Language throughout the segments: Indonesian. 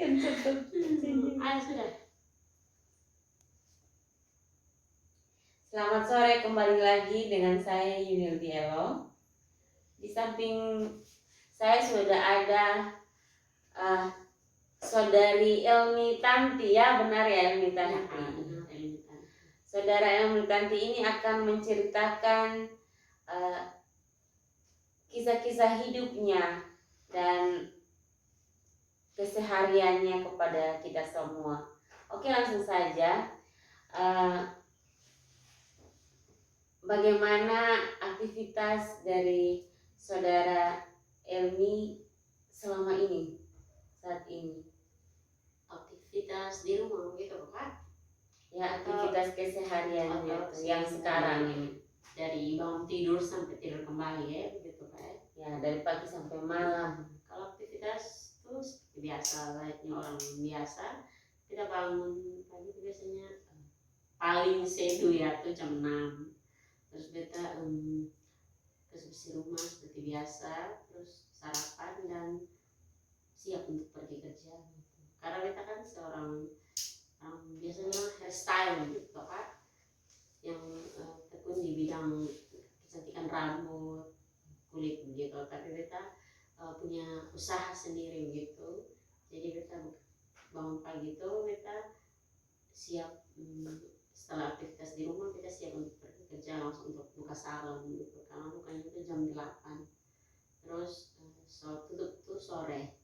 Ah, sudah. Selamat sore, kembali lagi dengan saya Yunil Dielo. Di samping saya sudah ada saudari Elmi Tanti, ya benar ya Elmi Tanti. Saudara Elmi Tanti ini akan menceritakan kisah-kisah hidupnya dan kesehariannya kepada kita semua. Oke, langsung saja. Bagaimana aktivitas dari saudara Elmi selama ini, saat ini? Aktivitas di rumah gitu Pak? Ya, aktivitas kesehariannya yang sekarang ini. Dari bangun tidur sampai tidur kembali ya, begitu Pak? Ya, dari pagi sampai malam. Kalau aktivitas itu seperti biasa, layaknya orang biasa, kita bangun pagi itu biasanya paling sedu ya tuh jam 6. Terus kita bersih rumah seperti biasa, terus sarapan dan siap untuk pergi kerja. Karena kita kan seorang biasanya hairstyle gitu Pak, yang tekun di bidang kecantikan rambut, kulit gitu. Tapi kita punya usaha sendiri gitu. Jadi kita bangun pagi itu kita siap, setelah aktivitas di rumah kita siap untuk pergi kerja, langsung untuk buka salon gitu. Karena bukanya itu jam 8. Terus tutup tuh sore.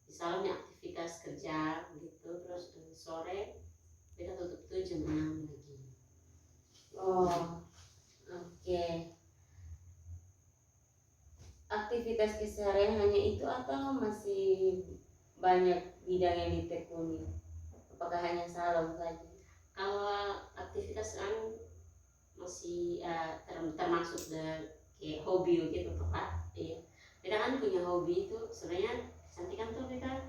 Di salonnya aktivitas kerja gitu, terus sore kita tutup tuh jam 6 lagi. Oh, oke. Aktivitas keseharian hanya itu atau masih banyak bidang yang ditekuni? Apakah hanya salon saja? Kalau aktivitas kan masih termasuk kayak hobi gitu Pak. Iya. Kita kan punya hobi itu sebenarnya kecantikan tuh kita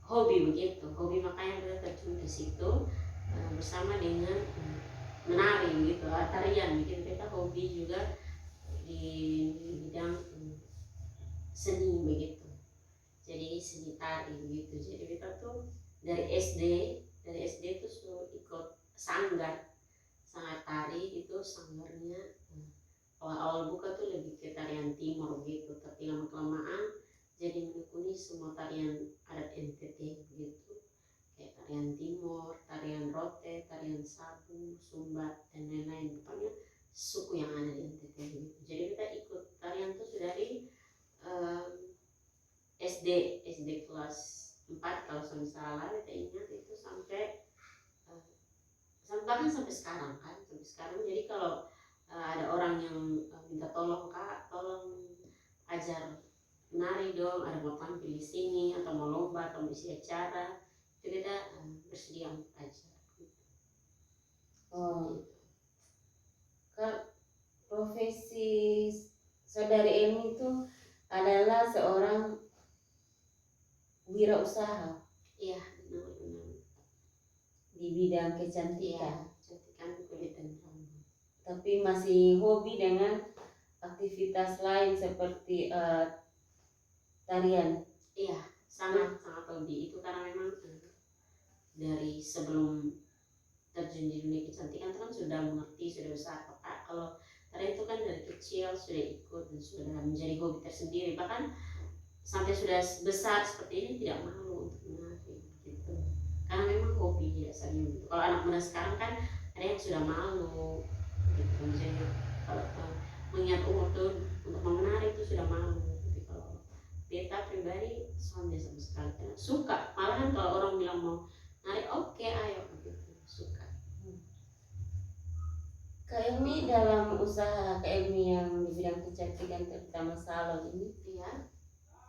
hobi begitu. Hobi, makanya kita terjun ke situ bersama dengan menari gitu, tarian gitu. Kita hobi juga di bidang seni begitu. Jadi seni tari begitu. Jadi kita tuh dari SD tuh ikut sanggar tari itu. Sanggarnya awal buka tuh lebih ke tarian timur gitu, tapi lama kelamaan jadi menekuni semua tarian adat NTT gitu, kayak tarian timur, tarian rote, tarian sabu, sumbat dan lain-lain. Pokoknya suku yang ada di NTT gitu. Jadi kita ikut tarian tuh dari SD kelas 4 kalau saya salah, kita ingat itu sampai bahkan sampai sekarang kan, sampai sekarang. Jadi kalau ada orang yang minta tolong, Kak, tolong ajar menari dong, ada mau tampil di sini atau mau lomba atau mau isi acara, itu kita bersedia untuk ajar. Oh, profesi saudari Elmi itu adalah seorang wirausaha. Iya, benar-benar. Di bidang kecantikan. Iya, kecantikan kulit dan rambut. Tapi masih hobi dengan aktivitas lain seperti tarian. Iya, sangat hobi itu, karena memang dari sebelum terjun di dunia kecantikan itu kan sudah mengerti, sudah usaha Kak. Kalau tarian itu kan dari kecil sudah ikut dan sudah menjadi hobi tersendiri. Bahkan sampai sudah besar seperti ini tidak malu untuk menari gitu. Karena memang hobi biasanya gitu. Kalau anak muda sekarang kan ada yang sudah malu gitu. Jadi kalau mengingat umur tuh untuk menari itu sudah malu. Tapi kalau beta pribadi sampai sama sekali karena suka. Malahan kalau orang bilang mau nari, oke, ayo gitu, suka. Kak Elmi dalam usaha Kak Elmi yang di bidang kecantikan terutama salon ini, Iya.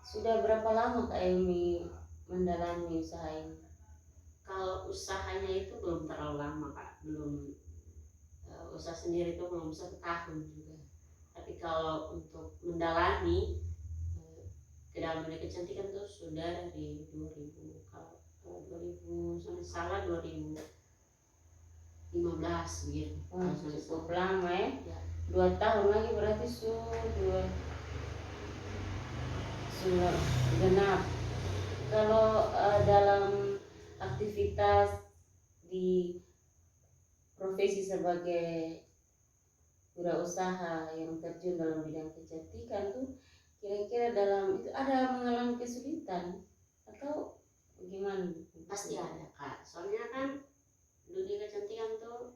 Sudah berapa lama Kak Elmi mendalami usaha ini? Kalau usahanya itu belum terlalu lama Kak, belum usaha sendiri itu belum 1 tahun juga. Tapi kalau untuk mendalami ke dalam dunia kecantikan itu sudah dari 2000, kalau 2000 sampai salah 2015 gitu. Cukup lama ya. Ya. 2 tahun lagi berarti sudah genap. Kalau dalam aktivitas di profesi sebagai wirausaha yang terjun dalam bidang kecantikan tuh, kira-kira dalam itu ada mengalami kesulitan atau bagaimana? Pasti ada kak, soalnya kan dunia kecantikan tuh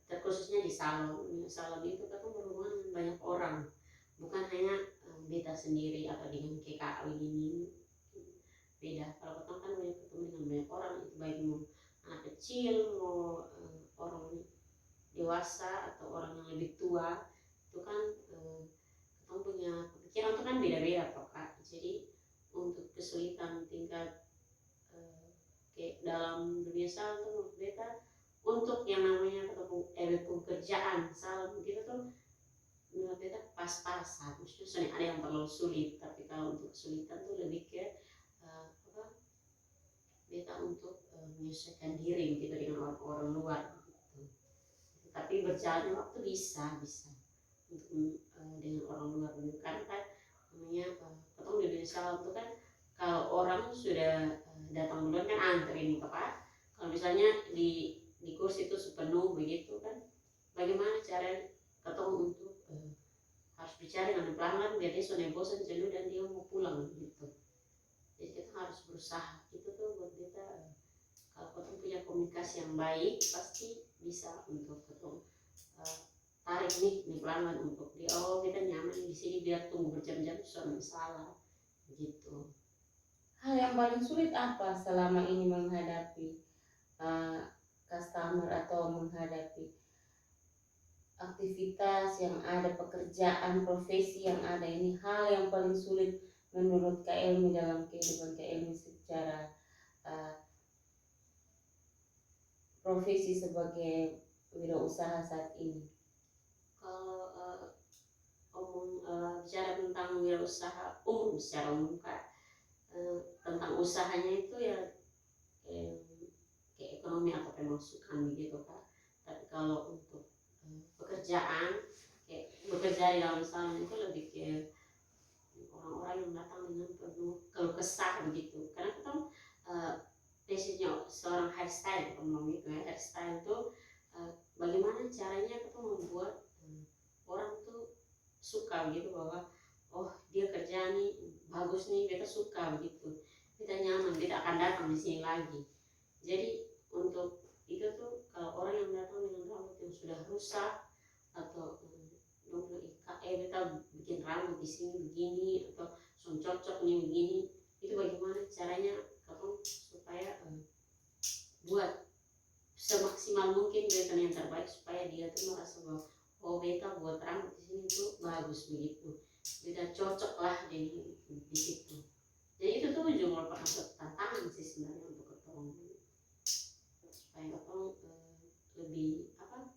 terkhususnya di salon. Salon itu kan berhubungan dengan banyak orang, bukan hanya beta sendiri atau dengan KKW ini. Beda kalau ketemu kan banyak ketemu dengan banyak orang, itu baik mau anak kecil, mau orang dewasa atau orang yang lebih tua. Itu kan ketemu punya pikiran itu kan beda-beda kok kak. Jadi untuk kesulitan tingkat kayak dalam dunia salon tuh menurut beta, untuk yang namanya pekerjaan salon gitu tuh menurut beta pas-pasan. Maksudnya soalnya ada yang terlalu sulit, tapi kalau untuk kesulitan tuh lebih ke apa, beta untuk menyesuaikan diri gitu dengan orang-orang luar gitu. Tapi berjalannya waktu bisa untuk dengan orang luar gitu. Karena kan namanya ketemu di dunia salon tuh kan, kalau orang sudah datang duluan kan antri nih Pak. Kalau misalnya di kursi itu sepenuh begitu kan, bagaimana cara ketemu untuk harus bicara dengan pelan-pelan biar dia sudah bosan jenuh dan dia mau pulang gitu. Jadi kita harus berusaha itu tuh buat kita, kalau ketemu punya komunikasi yang baik pasti bisa untuk ketemu tarik nih pelan-pelan untuk dia, oh kita nyaman di sini, biar tunggu berjam-jam soal masalah gitu. Hal yang paling sulit apa selama ini menghadapi customer atau menghadapi aktivitas yang ada, pekerjaan, profesi yang ada ini, hal yang paling sulit menurut Kak Elmi dalam kehidupan Kak Elmi secara profesi sebagai wirausaha saat ini? Kalau bicara tentang wirausaha umum secara umum Kak, tentang usahanya itu ya kayak ekonomi atau pemasukan begitu Kak. Tapi kalau untuk pekerjaan, kayak bekerja di dalam salon itu lebih ke orang-orang yang datang dengan penuh keluh kesah begitu. Karena kita basicnya seorang hairstyle, ngomong gitu ya, hairstyle itu bagaimana caranya kita membuat orang tuh suka gitu, bahwa oh dia kerja nih bagus nih, kita suka begitu, kita nyaman, kita akan datang di sini lagi. Jadi untuk itu tuh kalau orang yang datang dengan rambut yang sudah rusak atau kita bikin rambut di sini begini atau cocok nih begini, itu bagaimana caranya kamu supaya buat semaksimal mungkin beta yang terbaik supaya dia tuh merasa bahwa oh beta buat rambut di sini tuh bagus begitu, beta cocok lah di situ. Jadi itu tuh juga merupakan suatu tantangan sih sebenarnya untuk ketemu, supaya ketemu lebih apa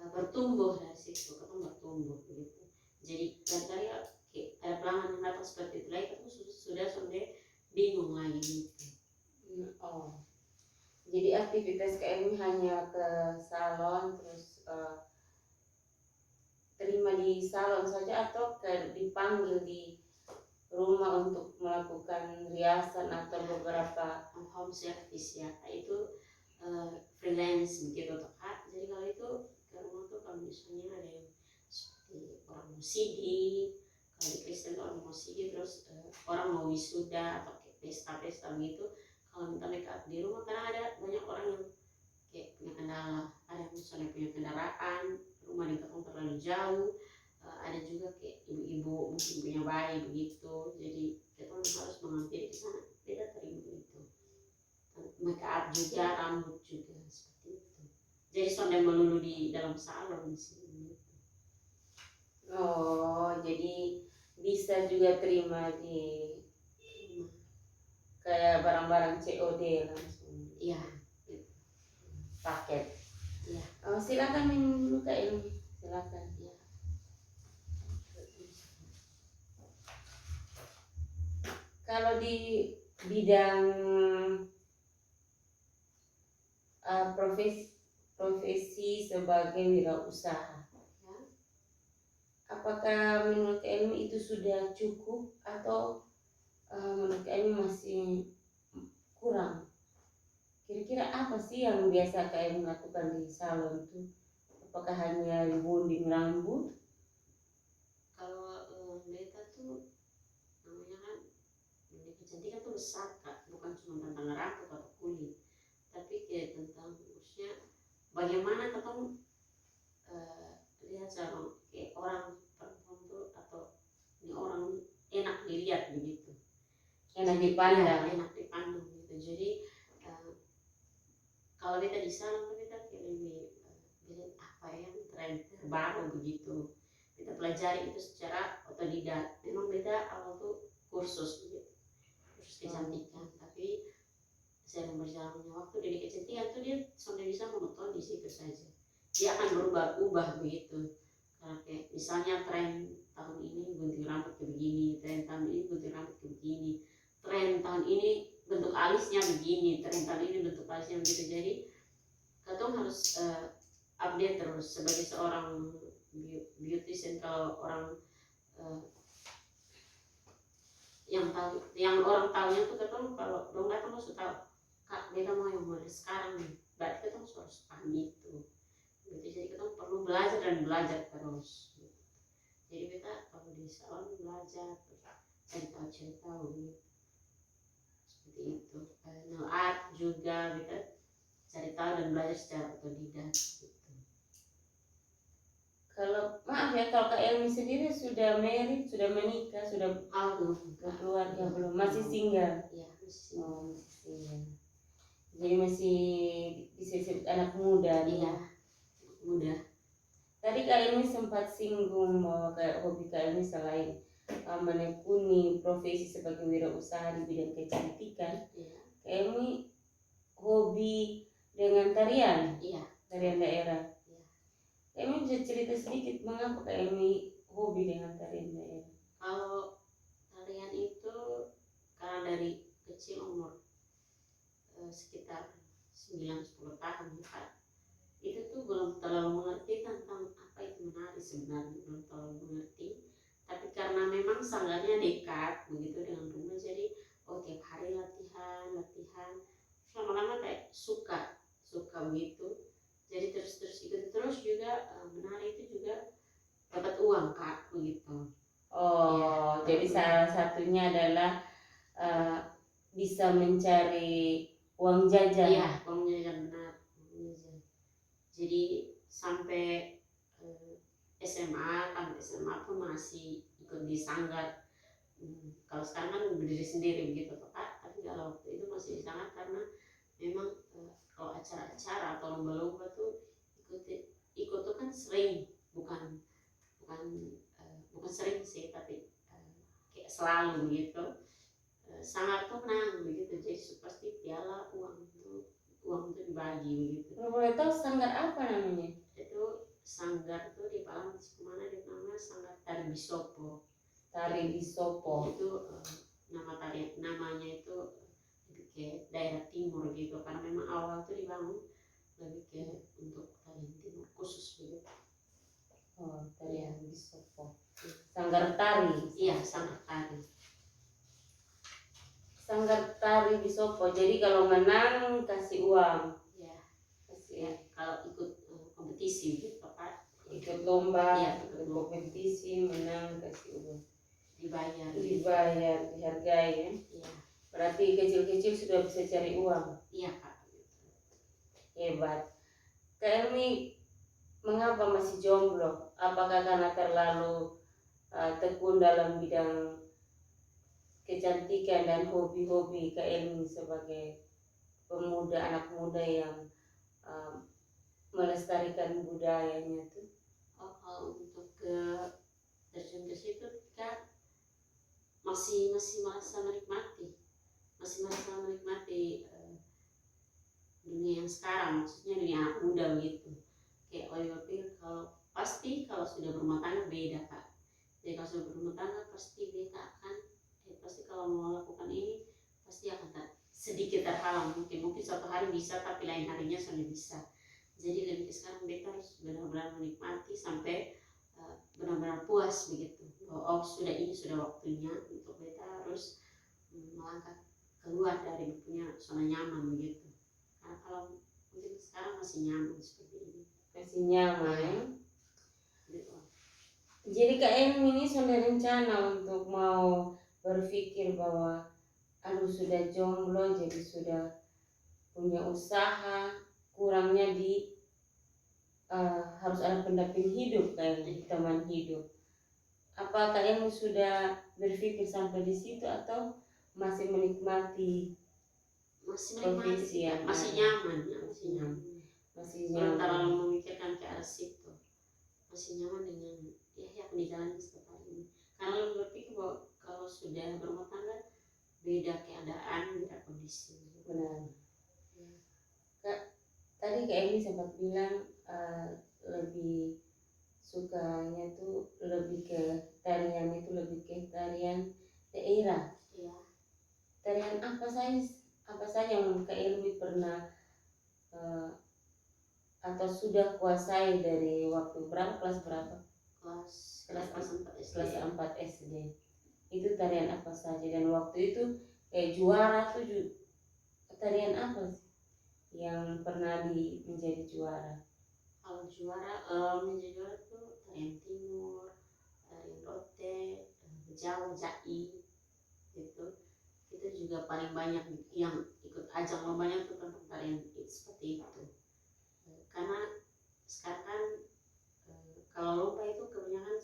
bertumbuh dari situ, ketemu bertumbuh begitu. Jadi kadang-kadang ya ada pelanggan yang datang seperti itu lagi, ketemu sudah bingung lagi gitu. Oh, jadi aktivitas KM hanya ke salon terus terima di salon saja atau dipanggil di rumah untuk melakukan riasan atau beberapa home service ya, itu freelance begitu tuh Kak. Jadi kalau itu ke rumah tuh kalau misalnya ada yang seperti orang mau CD, kalau di Kristen orang mau CD, terus orang mau wisuda atau kayak pesta-pesta begitu, kalau minta make up di rumah, karena ada banyak orang yang kayak punya kendala, ada yang misalnya punya kendaraan, rumah di kampung terlalu jauh, ada juga kayak ibu-ibu mungkin punya bayi begitu, jadi kita harus mengambil di sana, beda terima itu, make up juga, rambut juga seperti itu. Jadi sonde melulu di dalam salon sih. oh jadi bisa juga terima di kayak barang-barang COD langsung. Iya. Paket. Iya. Oh, silakan minum dulu Kak Ilmi. Silakan. Ya. Kalau di bidang profesi sebagai wirausaha, Ya. apakah menurut Ilmi itu sudah cukup atau menurut kami masih kurang. Kira-kira apa sih yang biasa kalian lakukan di salon tuh? Apakah hanya rebonding rambut? Kalau beta tuh namanya kan kecantikan tuh besar kak, bukan cuma tentang rambut atau kulit, tapi kayak tentang maksudnya bagaimana ketemu lihat sama kayak orang perempuan tuh atau ini orang enak dilihat begitu, Enak jadi dipandang. ya, enak dipandang gitu. Jadi eh, kalau beta di sana tuh beta kayak lebih bilang apa yang tren terbaru begitu, kita pelajari itu secara otodidak. Memang beta awal tuh kursus gitu, kursus kecantikan, tapi seiring berjalannya waktu dari kecantikan tuh dia sampai bisa monoton di situ saja, dia akan berubah-ubah begitu. Karena kayak misalnya tren tahun ini gunting rambut kayak begini, tren tahun ini gunting rambut kayak begini, tren tahun ini bentuk alisnya begini, tren tahun ini bentuk alisnya begitu. Jadi katong harus update terus sebagai seorang beautician. Kalau orang eh, yang orang tahunya tuh ketemu, kalau dong datang harus tahu kak beta mau yang model sekarang nih, berarti kita harus paham itu gitu. Jadi kita perlu belajar dan belajar terus gitu. Jadi beta kalau di salon belajar cari tahu gitu. Seperti itu. Nail art juga beta cari tahu dan belajar secara otodidak gitu. Kalau maaf ya, kalau Kak Elmi sendiri sudah married, sudah menikah, sudah berkeluarga belum? Masih single? Iya, masih single. Oh, masih single. Jadi masih bisa disebut anak muda. Iya, muda. Tadi Kak Elmi sempat singgung bahwa kayak hobi Kak Elmi selain menekuni profesi sebagai wirausaha di bidang kecantikan, Iya. Kak Elmi hobi dengan tarian, Iya. tarian daerah. Iya. Kak Elmi bisa cerita sedikit mengapa Kak Elmi hobi dengan tarian daerah? Kalau tarian itu karena dari kecil umur sekitar 9-10 tahun ya, itu tuh belum terlalu mengerti tentang apa itu menari sebenarnya, belum terlalu mengerti. Tapi karena memang sanggarnya dekat begitu dengan rumah, jadi tiap hari latihan, lama-lama kayak suka begitu. Jadi terus ikut terus juga menari itu juga dapat uang kak begitu. Oh, ya, jadi salah satunya adalah bisa mencari uang jajan. Iya, uang jajan benar. Jadi sampai SMA, tamat SMA pun masih ikut di sanggar. Kalau sekarang kan berdiri sendiri begitu Pak, tapi kalau waktu itu masih di sanggar karena memang kalau acara-acara atau lomba-lomba tuh ikut tuh kan sering, bukan sering sih, tapi kayak selalu begitu. Sangat tuh menang begitu, jadi pasti piala uang itu dibagi begitu. Kalau boleh tahu sanggar apa namanya? Itu sanggar tuh di Palang kemana di namanya sanggar Tari Bisopo. Tari Bisopo itu namanya itu lebih ke daerah timur gitu, karena memang awal tuh dibangun lebih ke untuk tarian timur khusus begitu. Oh, tarian Bisopo. Sanggar tari. Iya, sanggar tari. Sanggar tari Bisopo. Jadi kalau menang kasih uang. Ya, kasih. Ya, kalau ikut kompetisi gitu Pak. Ikut lomba, ya, ikut kompetisi, menang kasih uang. Dibayar, dihargai ya. Iya. Berarti kecil-kecil sudah bisa cari uang. Iya Kak. Hebat. Kak Elmi mengapa masih jomblo? Apakah karena terlalu tekun dalam bidang kecantikan dan hobi-hobi Kak Elmi sebagai pemuda, anak muda yang melestarikan budayanya tuh? Kalau untuk terjun ke situ Kak, masih merasa menikmati dunia yang sekarang, maksudnya dunia anak muda gitu. Kayak berpikir kalau sudah berumah tangga beda Kak. Jadi kalau sudah berumah tangga pasti beta akan pasti kalau mau lakukan ini pasti akan sedikit terhalang, mungkin suatu hari bisa tapi lain harinya sudah bisa. Jadi lebih ke sekarang beta harus benar-benar menikmati sampai benar-benar puas begitu. Sudah waktunya untuk beta harus keluar dari punya zona nyaman begitu. Karena kalau mungkin sekarang masih nyaman seperti ini. Masih nyaman. Gitu. Jadi Kak Em ini sudah rencana untuk mau berpikir bahwa aduh sudah jomblo jadi sudah punya usaha, kurangnya di harus ada pendamping hidup kayak teman hidup. Apa Kak Em sudah berpikir sampai di situ atau masih menikmati Masih kondisi menikmati, yang masih ada? nyaman ya, masih nyaman. Masih Belum terlalu nyaman. memikirkan ke arah situ. Masih nyaman dengan yang dijalani seperti ini. Karena lu berpikir bahwa kalau sudah berumah tangga beda keadaan, beda kondisi. Benar. Ya. Kak, tadi Kak Emi sempat bilang lebih sukanya tuh lebih ke tarian itu lebih ke tarian daerah. Ya. Tarian apa saja yang Kak Emi pernah atau sudah kuasai dari waktu berapa, kelas berapa? Kelas 4 SD. Kelas 4 SD. Itu tarian apa saja dan waktu itu juara tuh tarian apa sih yang pernah menjadi juara? Kalau juara menjadi juara tuh tarian timur, tarian rote, Jawa, Jai gitu. Itu juga paling banyak yang ikut ajang lombanya tuh tentang tarian seperti itu. Karena sekarang kan kalau lomba itu kebanyakan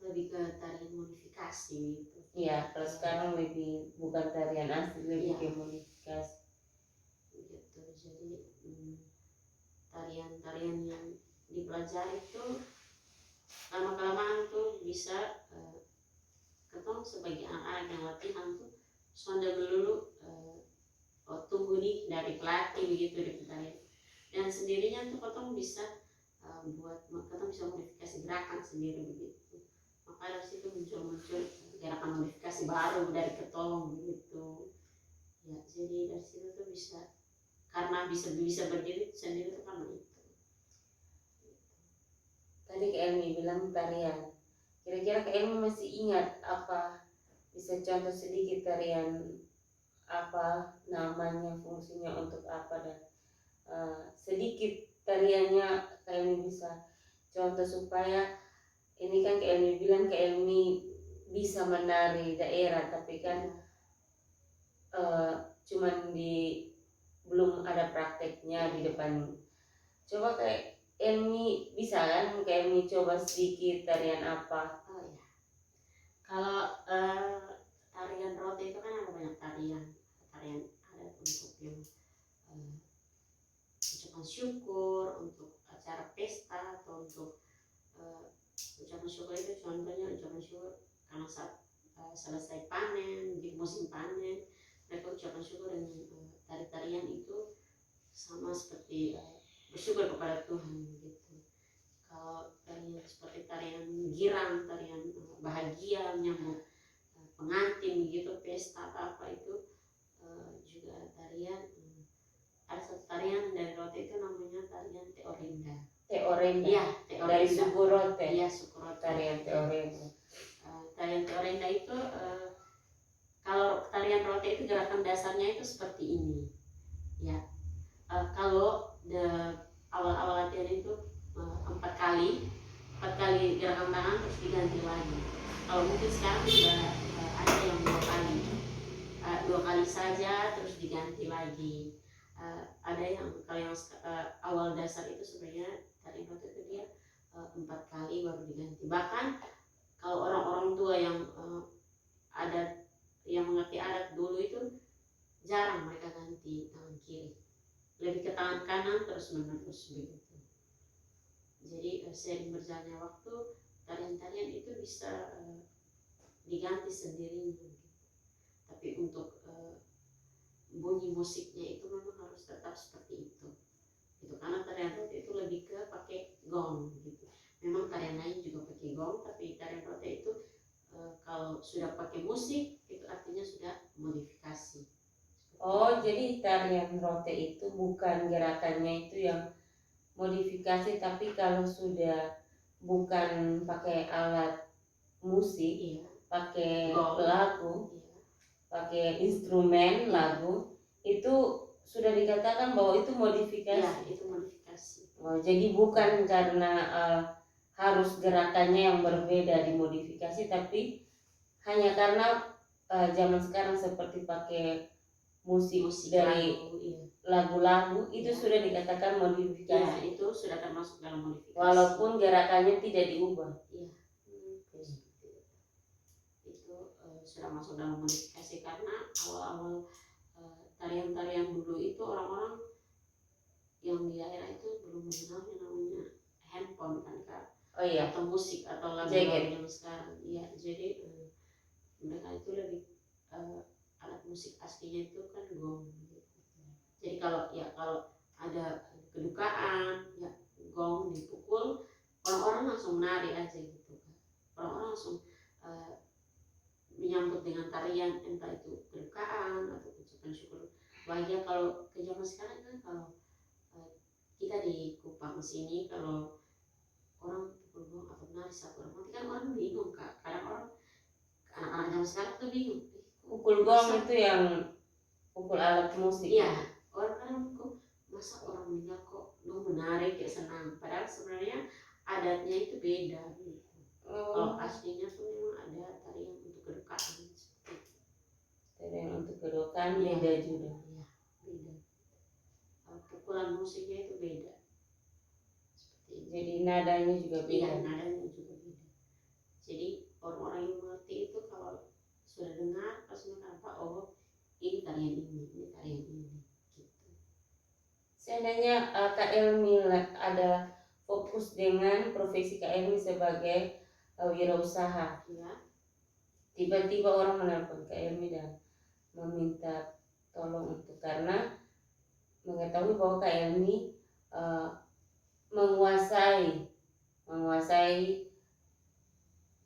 lebih ke tarian modifikasi gitu. Iya, kalau sekarang lebih bukan tarian asli, lebih ke modifikasi. Gitu. Jadi tarian-tarian yang dipelajari itu lama-kelamaan tuh bisa ketemu sebagai anak-anak yang latihan tuh sonda dulu tunggu nih dari pelatih begitu di tarian. Dan sendirinya tuh ketemu bisa ketemu bisa modifikasi gerakan sendiri begitu. Maka dari situ muncul gerakan modifikasi baru dari ketong begitu. Ya, jadi dari situ tuh bisa karena bisa berdiri sendiri tuh karena itu. Tadi Kak Elmi bilang tarian. Kira-kira Kak Elmi masih ingat apa? Bisa contoh sedikit tarian apa namanya, fungsinya untuk apa dan sedikit tariannya Kak Elmi bisa contoh supaya ini kan Kak Elmi bilang Kak Elmi bisa menari daerah tapi kan cuman belum ada prakteknya di depan. Coba Kak Elmi bisa kan Kak Elmi coba sedikit tarian apa? Oh ya. Kalau tarian rote itu kan ada banyak tarian adat untuk yang ucapan syukur, untuk acara pesta atau untuk ucapan syukur itu contohnya ucapan syukur karena saat selesai panen, di musim panen mereka ucapan syukur dengan tari-tarian itu sama seperti bersyukur kepada Tuhan gitu. Kalau tarian seperti tarian girang, tarian bahagia menyambut pengantin gitu, pesta apa itu juga tarian. Ada satu tarian dari rote itu namanya tarian Teorinda. Teorinda. Iya, Teorinda. Dari suku rote. Iya, suku rote. Tarian Teorinda. Tarian Teorinda itu kalau tarian rote itu gerakan dasarnya itu seperti ini. Ya. Kalau awal-awal latihan itu 4 kali gerakan tangan terus diganti lagi. Kalau mungkin sekarang sudah ada yang 2 kali saja terus diganti lagi. Ada yang kalau yang awal dasar itu sebenarnya tarian rote itu dia 4 kali baru diganti. Bahkan kalau orang-orang tua yang adat yang mengerti adat dulu itu jarang mereka ganti tangan kiri, lebih ke tangan kanan terus menerus begitu. Jadi seiring berjalannya waktu tarian-tarian itu bisa diganti sendirinya gitu. Tapi untuk bunyi musiknya itu memang harus tetap seperti itu karena tarian rote itu lebih ke pakai gong gitu. Memang tarian lain juga pakai gong, tapi tarian rote itu kalau sudah pakai musik itu artinya sudah modifikasi. Oh, jadi tarian rote itu bukan gerakannya itu yang modifikasi, tapi kalau sudah bukan pakai alat musik, pakai lagu, pakai instrumen lagu itu sudah dikatakan bahwa itu modifikasi. Ya, itu modifikasi. Oh, jadi bukan karena harus gerakannya yang berbeda dimodifikasi, tapi hanya karena zaman sekarang seperti pakai musik dari lagu, iya. lagu-lagu itu Ya. sudah dikatakan modifikasi. Ya, itu sudah termasuk dalam modifikasi. Walaupun gerakannya tidak diubah. Iya. Itu sudah masuk dalam modifikasi karena awal-awal tarian-tarian dulu itu orang-orang yang di daerah itu belum mengenal yang namanya handphone kan Kak. Oh iya. Atau musik atau lagu-lagu yang sekarang. Iya, jadi mereka itu lebih alat musik aslinya itu kan gong gitu. Jadi kalau ada kedukaan ya gong dipukul, orang-orang langsung menari aja gitu kan. Orang-orang langsung menyambut dengan tarian, entah itu kedukaan atau ucapan syukur bahagia. Kalau ke zaman sekarang kan kalau kita di Kupang sini kalau orang pukul gong atau menari satu orang mati kan orang bingung Kak. Kadang orang anak-anak zaman sekarang tuh bingung. Pukul gong itu yang pukul alat musik. Iya, orang kok masa orang meninggal kok menari kayak senang. Padahal sebenarnya adatnya itu beda gitu. Kalau aslinya tuh memang ada tarian untuk kedukaan seperti itu. Tarian untuk kedukaan beda juga. Iya, beda. Pukulan musiknya itu beda. Seperti itu. Jadi nadanya juga beda. Iya, nadanya juga beda. Jadi orang-orang yang mengerti itu kalau sudah dengar pasti mereka apa, oh ini tarian ini tarian ini gitu. Seandainya Kak Elmi ada fokus dengan profesi Kak Elmi sebagai wirausaha, Ya. tiba-tiba orang menelpon Kak Elmi dan meminta tolong untuk karena mengetahui bahwa Kak Elmi menguasai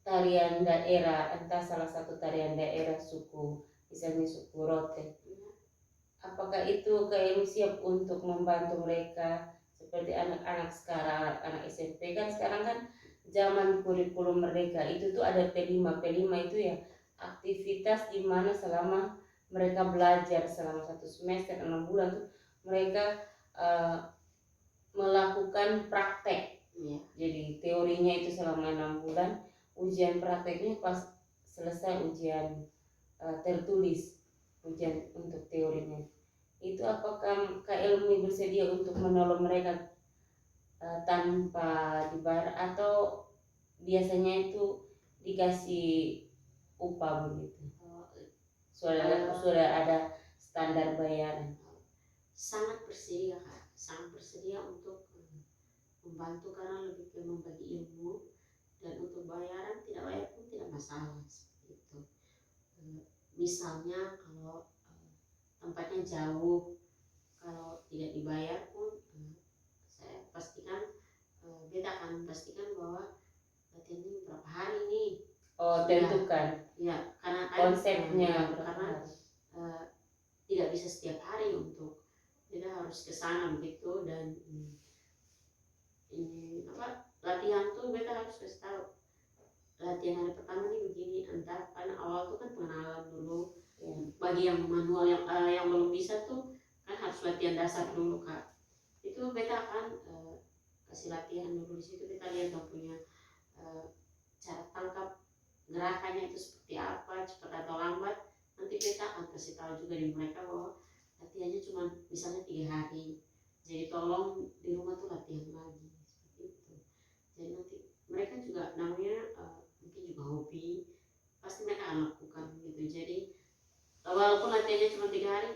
tarian daerah, entah salah satu tarian daerah suku, misalnya suku Rote. Apakah itu Kak Elmi siap untuk membantu mereka seperti anak-anak sekarang, anak SMP kan sekarang kan zaman kurikulum merdeka itu tuh ada P5 itu ya aktivitas di mana selama mereka belajar selama 1 semester 6 bulan tuh mereka melakukan praktek. Jadi teorinya itu selama 6 bulan, ujian prakteknya pas selesai ujian tertulis, ujian untuk teorinya. Itu apakah Kak Elmi bersedia untuk menolong mereka tanpa dibayar atau biasanya itu dikasih upah begitu? Sudah ada standar bayaran. Sangat bersedia Kak, sangat bersedia untuk membantu karena lebih ke membagi ilmu dan untuk bayaran tidak bayar pun tidak masalah seperti itu. Misalnya kalau tempatnya jauh, kalau tidak dibayar pun saya pastikan beta akan pastikan bahwa latihan ini berapa hari nih. Oh, tentukan. Ya, karena konsepnya karena tidak bisa setiap hari untuk kita harus ke sana begitu dan ini latihan tuh beta harus kasih tahu latihan hari pertama nih begini, entah karena awal tuh kan pengenalan dulu. Bagi yang manual yang belum bisa tuh kan harus latihan dasar dulu Kak. Itu beta akan kasih latihan dulu di situ, beta lihat dong punya cara tangkap gerakannya itu seperti apa, cepat atau lambat. Nanti beta akan kasih tahu juga di mereka bahwa latihannya cuma misalnya 3 hari, jadi tolong di rumah tuh latihan lagi seperti itu. Jadi nanti mereka juga namanya mungkin juga hobi, pasti mereka akan lakukan gitu. Jadi walaupun latihannya cuma 3 hari,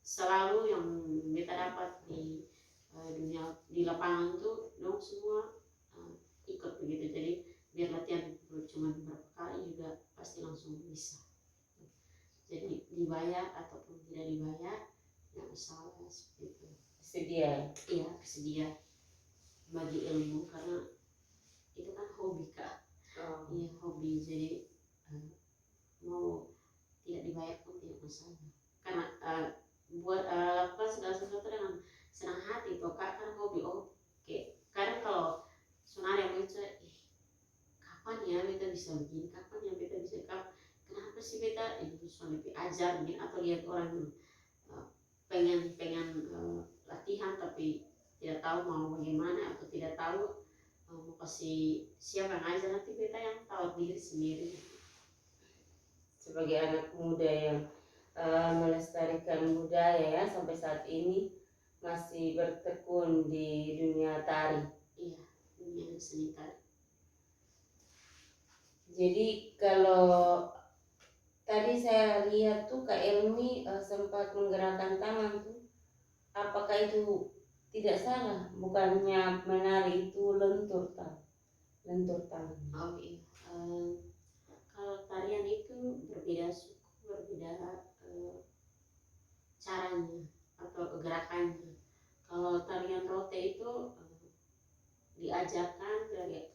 selalu yang beta dapat di dunia di lapangan tuh dong semua ikut begitu. Jadi biar latihan cuma beberapa kali juga pasti langsung bisa. Jadi dibayar ataupun tidak dibayar tidak masalah seperti itu. Sedia? Iya, sedia bagi ilmu karena itu kan hobi Kak. Iya, hobi. Jadi mau tidak dibayar pun tidak masalah karena buat lakukan segala sesuatu dengan senang hati toh Kak, karena hobi. Oke. Kadang kalau sunari yang baca kapan ya beta bisa begini, kapan ya beta bisa kenapa kenapa sih beta ini suami ajar mungkin, atau lihat orang yang pengen latihan tapi tidak tahu mau bagaimana, atau tidak tahu mau kasih siapa yang ajar, nanti beta yang tahu diri sendiri. Sebagai anak muda yang melestarikan budaya ya sampai saat ini masih bertekun di dunia tari. Iya, dunia seni tari. Jadi kalau tadi saya lihat tuh Kak Elmi sempat menggerakkan tangan tuh, apakah itu tidak salah? Bukannya menari itu lentur tangan. Oh iya, kalau tarian itu berbeda suku, berbeda caranya atau gerakannya. Kalau tarian rote itu diajarkan dari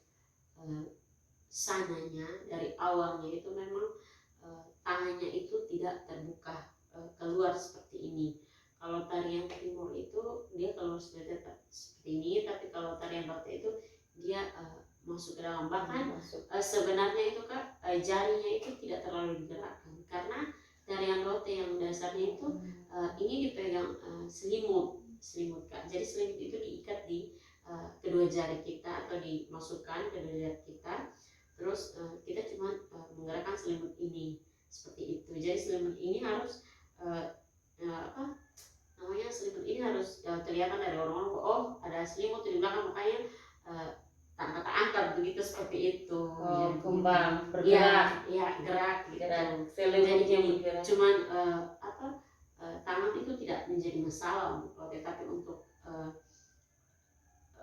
sananya, dari awalnya itu memang tangannya itu tidak terbuka keluar seperti ini. Kalau tarian timur itu dia keluar seperti ini, tapi kalau tarian rote itu dia masuk ke dalam. Bahkan sebenarnya itu Kak, jarinya itu tidak terlalu digerakkan, karena tarian rote yang dasarnya itu ini dipegang selimut Kak. Jadi selimut itu diikat di kedua jari kita atau dimasukkan ke kedua jari kita. Terus kita cuma menggerakkan selimut ini seperti itu. Jadi selimut ini harus selimut ini harus kelihatan dari orang-orang, oh ada selimut di belakang, makanya angkat begitu, seperti itu. Oh, kembang bergerak. Ya gerak gitu. Selimutnya Jadi cuman tangan itu tidak menjadi masalah untuk rote, tapi untuk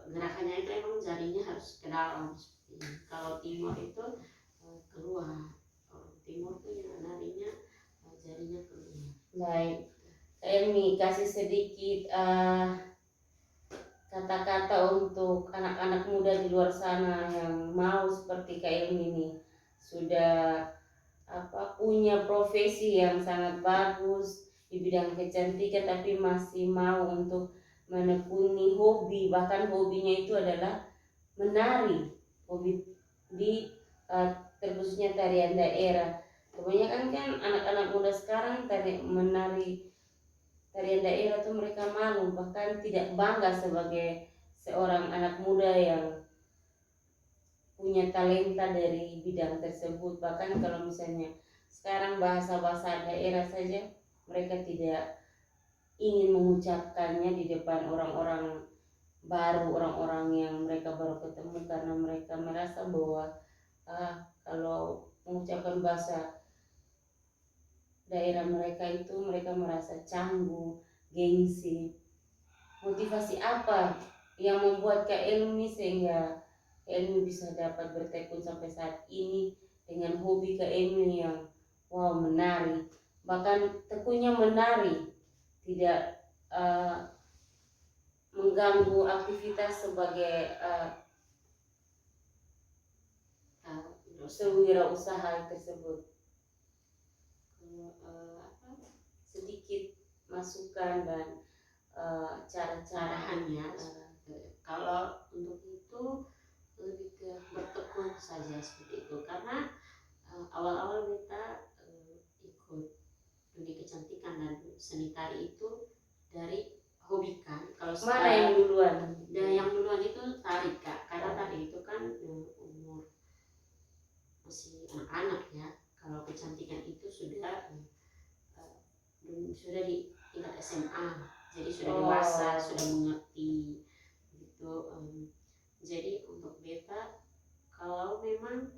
gerakannya itu emang jarinya harus ke dalam. Kalau timur itu keluar, orang timur tuh yang narinya jarinya keluar. Baik, Elmi kasih sedikit kata-kata untuk anak-anak muda di luar sana yang mau seperti Kak Elmi ini, sudah punya profesi yang sangat bagus di bidang kecantikan tapi masih mau untuk menekuni hobi, bahkan hobinya itu adalah menari, hobi di terkhususnya tarian daerah. Kebanyakan kan anak-anak muda sekarang menari tarian daerah tuh mereka malu, bahkan tidak bangga sebagai seorang anak muda yang punya talenta dari bidang tersebut. Bahkan kalau misalnya sekarang bahasa-bahasa daerah saja mereka tidak ingin mengucapkannya di depan orang-orang baru, orang-orang yang mereka baru ketemu, karena mereka merasa bahwa kalau mengucapkan bahasa daerah mereka itu mereka merasa canggung, gengsi. Motivasi apa yang membuat Kak Elmi sehingga Kak Elmi bisa dapat bertekun sampai saat ini dengan hobi Kak Elmi yang menari, bahkan tekunnya menari, tidak mengganggu aktivitas sebagai sewirausaha tersebut. Sedikit masukan dan cara-caranya. Kalau untuk itu lebih ke bertekun saja seperti itu, karena awal-awal kita ikut dunia kecantikan dan seni tari itu dari hobi kan. Kalau mana yang duluan? Dan yang duluan itu tari Kak, karena tari itu kan umur masih anak-anak ya. Kalau kecantikan itu sudah di tingkat SMA, jadi sudah dewasa, sudah mengerti gitu. Jadi untuk beta, kalau memang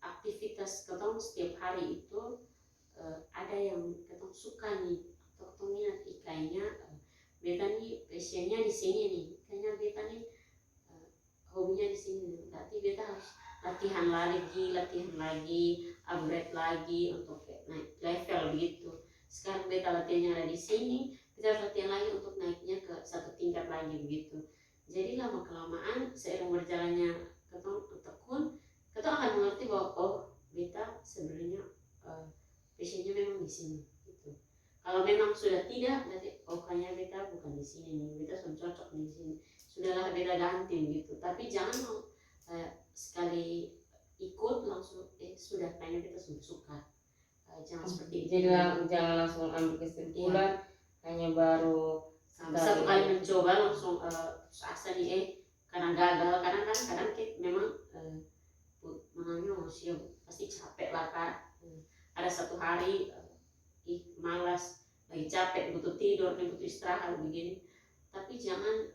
aktivitas ketong setiap hari itu ada yang ketong suka nih atau ketong minat, kayaknya beta nih passionnya di sini nih, kayaknya beta nih hobinya di sini, berarti beta harus latihan lagi, upgrade lagi untuk naik level begitu. Sekarang beta latihannya ada di sini, kita harus latihan lagi untuk naiknya ke satu tingkat lagi begitu. Jadi lama kelamaan seiring berjalannya ketong tekun, ketong akan mengerti bahwa oh beta sebenarnya passionnya memang di sini gitu. Kalau memang sudah tidak, berarti oh kayaknya beta bukan di sini nih, beta sudah cocok di sini, sudahlah beta ganti gitu. Tapi jangan mau sekali ikut langsung sudah pengen kita suka. Jangan seperti itu. Jadi jangan langsung ambil kesimpulan hanya baru satu kali mencoba langsung putus asa nih karena gagal. Karena kan kadang kita memang menangnya manusia pasti capek lah Kak. Ada satu hari malas, lagi capek, butuh tidur, butuh istirahat begini. Tapi jangan